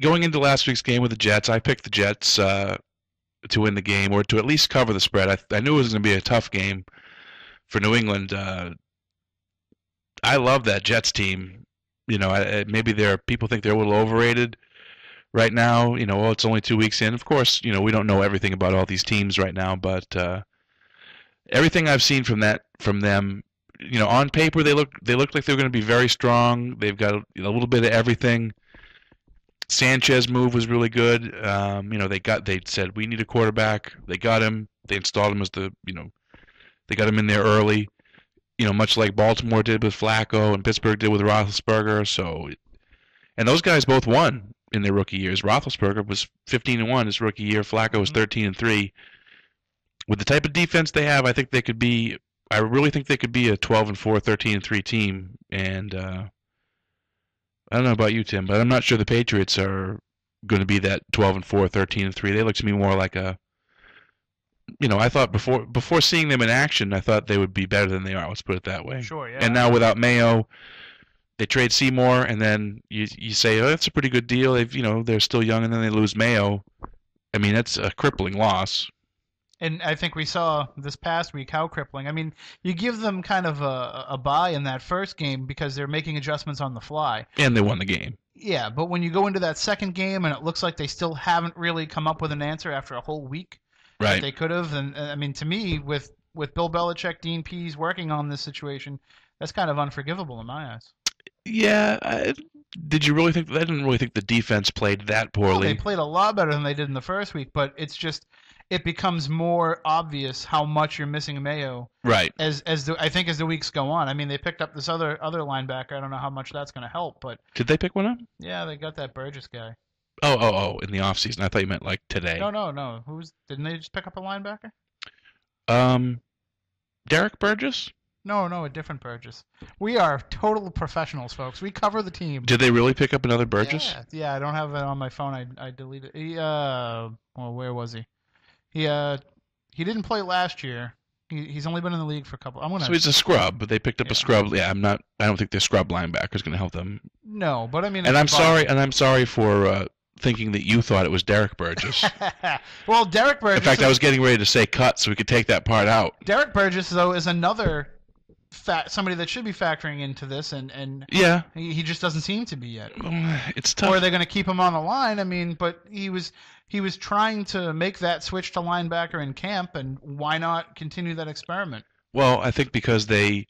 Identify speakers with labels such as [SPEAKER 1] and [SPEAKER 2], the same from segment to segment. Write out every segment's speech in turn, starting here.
[SPEAKER 1] going into last week's game with the Jets, I picked the Jets to win the game or to at least cover the spread. I knew it was going to be a tough game for New England. I love that Jets team. Maybe people think they're a little overrated right now. Well, it's only 2 weeks in. Of course, we don't know everything about all these teams right now, but everything I've seen from them, on paper they look like they're going to be very strong. They've got a little bit of everything. Sanchez move was really good. They said we need a quarterback. They got him. They installed him as they got him in there early. Much like Baltimore did with Flacco and Pittsburgh did with Roethlisberger. And those guys both won in their rookie years. Roethlisberger was 15-1 his rookie year. Flacco was 13-3. With the type of defense they have, I really think they could be a 12-4, 13-3 team. And I don't know about you, Tim, but I'm not sure the Patriots are going to be that 12-4, 13-3. They look to me more like I thought before seeing them in action, I thought they would be better than they are. Let's put it that way.
[SPEAKER 2] Sure, yeah.
[SPEAKER 1] And now without Mayo, they trade Seymour, and then you say, oh, that's a pretty good deal. They're still young, and then they lose Mayo. I mean, that's a crippling loss.
[SPEAKER 2] And I think we saw this past week how crippling. I mean, you give them kind of a bye in that first game because they're making adjustments on the fly.
[SPEAKER 1] And they won the game.
[SPEAKER 2] Yeah, but when you go into that second game and it looks like they still haven't really come up with an answer after a whole week,
[SPEAKER 1] right?
[SPEAKER 2] That they could have. And I mean, to me, with Bill Belichick, Dean Pease working on this situation, that's kind of unforgivable in my eyes.
[SPEAKER 1] Yeah. Did you really think? I didn't really think the defense played that poorly.
[SPEAKER 2] Well, they played a lot better than they did in the first week, but it's just it becomes more obvious how much you're missing Mayo.
[SPEAKER 1] Right.
[SPEAKER 2] I think as the weeks go on. I mean, they picked up this other linebacker. I don't know how much that's going to help, but
[SPEAKER 1] did they pick one up?
[SPEAKER 2] Yeah, they got that Burgess guy.
[SPEAKER 1] Oh! In the offseason, I thought you meant like today.
[SPEAKER 2] No. Didn't they just pick up a linebacker?
[SPEAKER 1] Derek Burgess?
[SPEAKER 2] No, a different Burgess. We are total professionals, folks. We cover the team.
[SPEAKER 1] Did they really pick up another Burgess?
[SPEAKER 2] Yeah. I don't have it on my phone. I deleted it. Well, where was he? He didn't play last year. He's only been in the league for a couple.
[SPEAKER 1] So he's a scrub, but they picked up a scrub. Yeah, I don't think their scrub linebacker is going to help them.
[SPEAKER 2] No, but I mean.
[SPEAKER 1] And I'm sorry for thinking that you thought it was Derek Burgess.
[SPEAKER 2] Well, Derek Burgess.
[SPEAKER 1] In fact, I was getting ready to say cut so we could take that part out.
[SPEAKER 2] Derek Burgess, though, is another somebody that should be factoring into this, and
[SPEAKER 1] yeah,
[SPEAKER 2] he just doesn't seem to be yet.
[SPEAKER 1] It's tough.
[SPEAKER 2] Or are they going to keep him on the line? I mean, but he was trying to make that switch to linebacker in camp, and why not continue that experiment?
[SPEAKER 1] Well, I think because they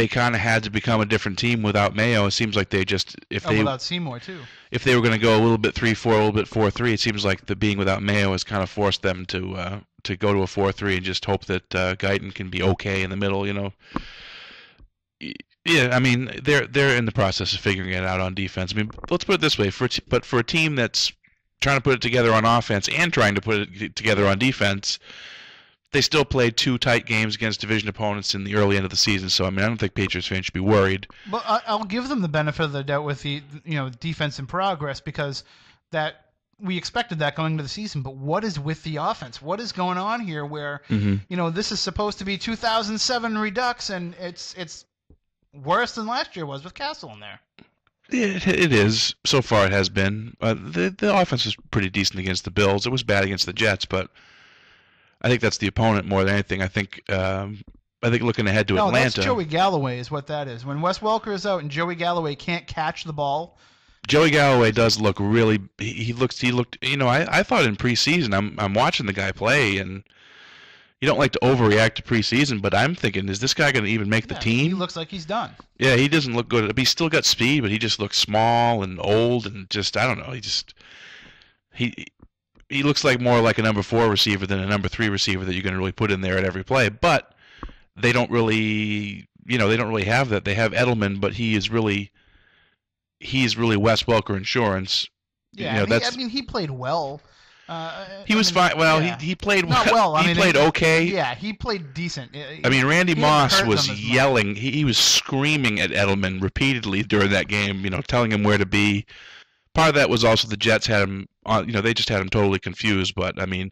[SPEAKER 1] kind of had to become a different team without Mayo. It seems like they just
[SPEAKER 2] without Seymour too.
[SPEAKER 1] If they were going to go a little bit 3-4, a little bit 4-3, it seems like the being without Mayo has kind of forced them to go to a 4-3 and just hope that Guyton can be okay in the middle. Yeah, I mean they're in the process of figuring it out on defense. I mean, let's put it this way: but for a team that's trying to put it together on offense and trying to put it together on defense, they still played 2 tight games against division opponents in the early end of the season. So I mean, I don't think Patriots fans should be worried.
[SPEAKER 2] But I'll give them the benefit of the doubt with the defense in progress, because that we expected that going into the season. But what is with the offense? What is going on here? Where this is supposed to be 2007 Redux, and it's worse than last year was with Castle in there.
[SPEAKER 1] It is. So far, it has been. The offense was pretty decent against the Bills. It was bad against the Jets, but I think that's the opponent more than anything. I think looking ahead to Atlanta.
[SPEAKER 2] No, that's Joey Galloway is what that is. When Wes Welker is out and Joey Galloway can't catch the ball.
[SPEAKER 1] Joey Galloway does look really. He looked. I thought in preseason. I'm watching the guy play, and you don't like to overreact to preseason, but I'm thinking, is this guy going to even make the team?
[SPEAKER 2] He looks like he's done.
[SPEAKER 1] Yeah, he doesn't look good. He's still got speed, but he just looks small and old, and just I don't know. He looks like more like a number 4 receiver than a number 3 receiver that you're going to really put in there at every play. But they don't really, they don't really have that. They have Edelman, but he's really Wes Welker insurance.
[SPEAKER 2] Yeah, he played well.
[SPEAKER 1] He was fine. Well, yeah. he played
[SPEAKER 2] not well.
[SPEAKER 1] He played okay.
[SPEAKER 2] Yeah, he played decent.
[SPEAKER 1] I mean, Randy Moss was yelling. He was screaming at Edelman repeatedly during that game. Telling him where to be. Part of that was also the Jets had him on. They just had him totally confused. But I mean,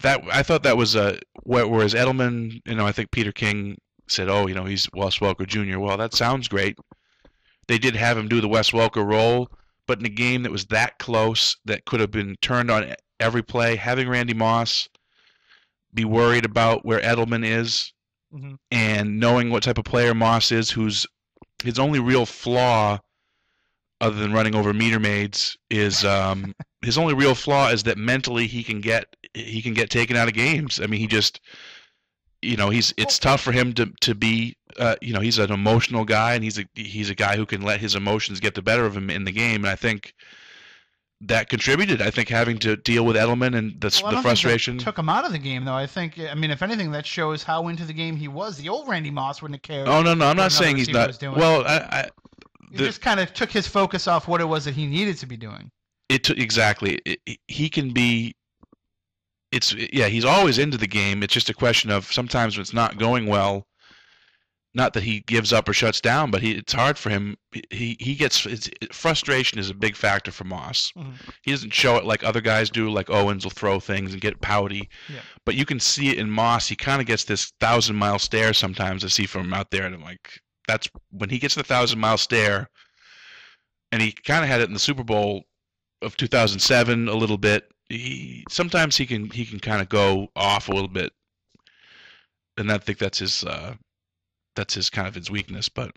[SPEAKER 1] I thought that was whereas Edelman. I think Peter King said, "Oh, he's Wes Welker Jr." Well, that sounds great. they did have him do the Wes Welker role, but in a game that was that close, that could have been turned on every play, having Randy Moss be worried about where Edelman is, and knowing what type of player Moss is, who's his only real flaw, other than running over meter maids, is his only real flaw is that mentally he can get taken out of games. I mean, he just, it's tough for him to be, he's an emotional guy, and he's a guy who can let his emotions get the better of him in the game, and I think that contributed. I think having to deal with Edelman and the frustration
[SPEAKER 2] took him out of the game, though. If anything, that shows how into the game he was. The old Randy Moss wouldn't have cared.
[SPEAKER 1] Oh no, I'm not saying he's not. Well,
[SPEAKER 2] it just kind of took his focus off what it was that he needed to be doing.
[SPEAKER 1] Exactly. He can be. He's always into the game. It's just a question of sometimes when it's not going well. Not that he gives up or shuts down, but it's hard for him. He gets frustration is a big factor for Moss. He doesn't show it like other guys do, like Owens will throw things and get pouty. Yeah. But you can see it in Moss. He kind of gets this 1,000-mile stare sometimes. I see from him out there, and I'm like, that's when he gets the 1,000-mile stare. And he kind of had it in the Super Bowl of 2007 a little bit. Sometimes he can kind of go off a little bit, and I think that's his kind of his weakness. But